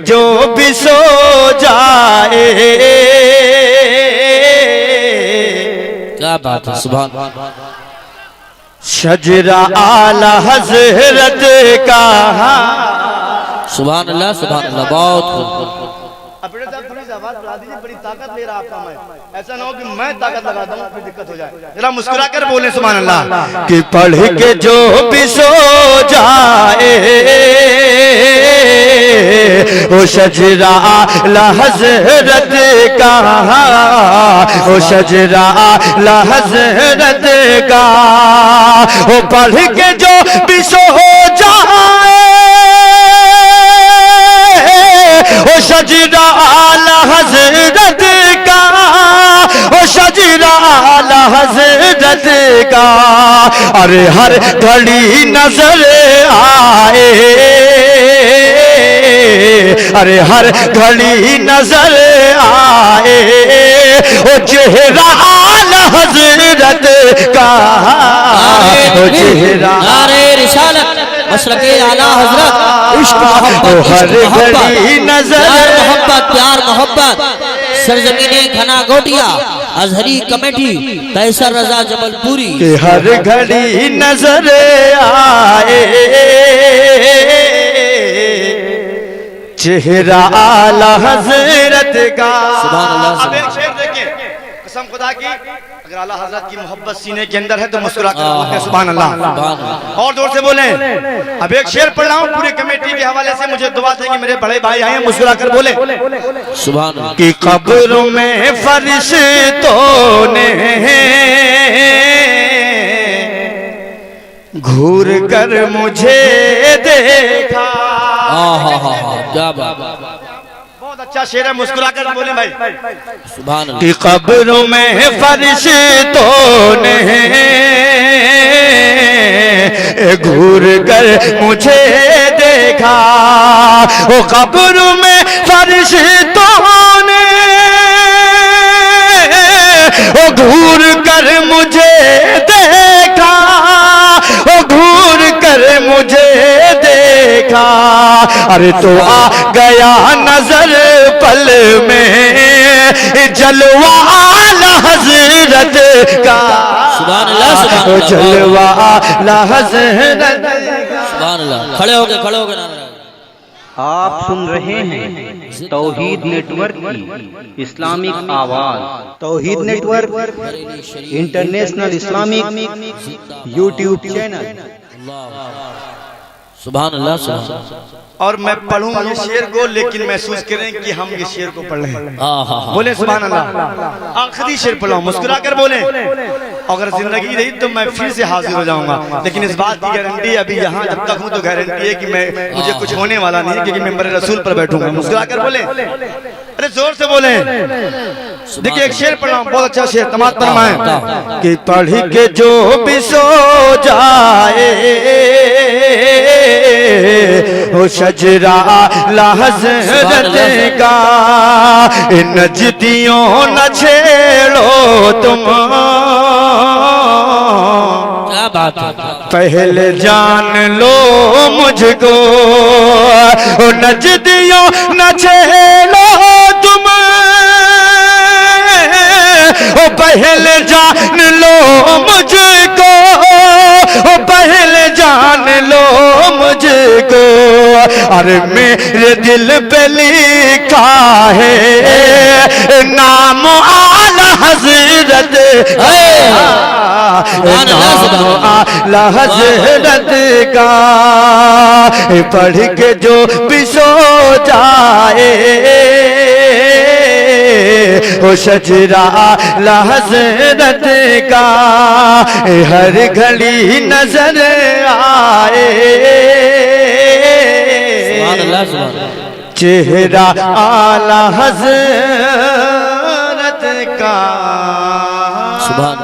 जो भी सो जाए। क्या बात है, सुभान। शजरा आला हजरत का। सुभान अल्लाह, सुभान अल्लाह, बहुत खूब। बड़ी ताकत ले रहा आपका मैं, ऐसा ना हो कि मैं ताकत लगा दूं फिर दिक्कत हो जाए। जरा मुस्कुरा कर बोले सुभान अल्लाह। कि पढ़ के जो भी सो जाए वो शजरा आला हजरत का, वो शजरा आला हजरत का। वो पढ़ के जो भी सो जाए वो शजरा आला हजरत का, वो शजरा आला हजरत का। अरे हर घड़ी नजर आए, अरे हर घड़ी नजर आए वो चेहरा आला हजरत का, वो चेहरा। नारे रिसालत, मशरक़े आला हजरत, इश्क मोहब्बत, हर घड़ी नजर मोहब्बत, प्यार मोहब्बत। सरजमीने घना गोटिया, अजहरी कमेटी, कैसर रजा जबलपुरी। कि हर घड़ी नजर आए चेहरा आला हजरत का। सुभान अल्लाह। अब एक शेर देखिए, कसम खुदा की, अगर आला हजरत की मोहब्बत सीने के अंदर है तो मुस्कुरा कर बोलते हैं सुभान अल्लाह। और जोर से बोलें। अब एक शेर पढ़ रहा हूँ पूरी कमेटी के हवाले से, मुझे दुआ देंगे मेरे बड़े भाई आए, मुस्कुरा कर बोले सुभान। कि कब्रों में फरिश्तों ने घूर कर मुझे देखा। क्या बात, बहुत अच्छा शेर है, मुस्कुरा कर बोले भाई सुभान अल्लाह। कि कब्रों में फरिश्तों ने घूर कर मुझे देखा। वो कब्रों में फरिश्तों ने वो घूर कर मुझे देखा, वो घूर कर मुझे देखा। अरे तो आ गया नजर पल में जलवा आला हजरत का। सुभान अल्लाह, सुभान अल्लाह, जलवा आला हजरत का। सुभान अल्लाह। खड़े हो गए, खड़े हो गए। आप सुन रहे हैं तौहीद नेटवर्क की इस्लामिक आवाज। Tauheed network international Islamic YouTube channel. सुभान अल्लाह, सुभान। और मैं पढ़ूं ये शेर को, लेकिन महसूस करें कि हम ये शेर को पढ़ रहे हैं। बोले सुभान अल्लाह। आखिरी शेर पढ़ाऊं, मुस्कुरा कर बोले। अगर जिंदगी रही तो मैं फिर से हाजिर हो जाऊंगा, लेकिन इस बात की गारंटी अभी यहाँ जब तक हूँ तो गारंटी है कि मुझे कुछ होने वाला नहीं, क्योंकि मैं मेरे रसूल पर बैठूंगा। मुस्कुरा कर बोले, अरे जोर से बोले। देखिए एक शेर पढ़ रहा हूँ, बहुत अच्छा शेर, तमाम फरमाएं कि पढ़ के जो भी सो जाए वो शजरा आला हजरत का। नजदियों न छेड़ो तुम, क्या बात है। पहले जान लो मुझको। नजदियों न छेड़ो तुम, पहले जान लो मुझको, पहले जान लो मुझको। अरे मेरे दिल पे लिखा है नाम आला हजरत, नाम आला हजरत का। पढ़ के जो भी सो जाए वो शजरा आला हजरत का। हर घड़ी नजर आए चेहरा आला हजरत का। सुभान।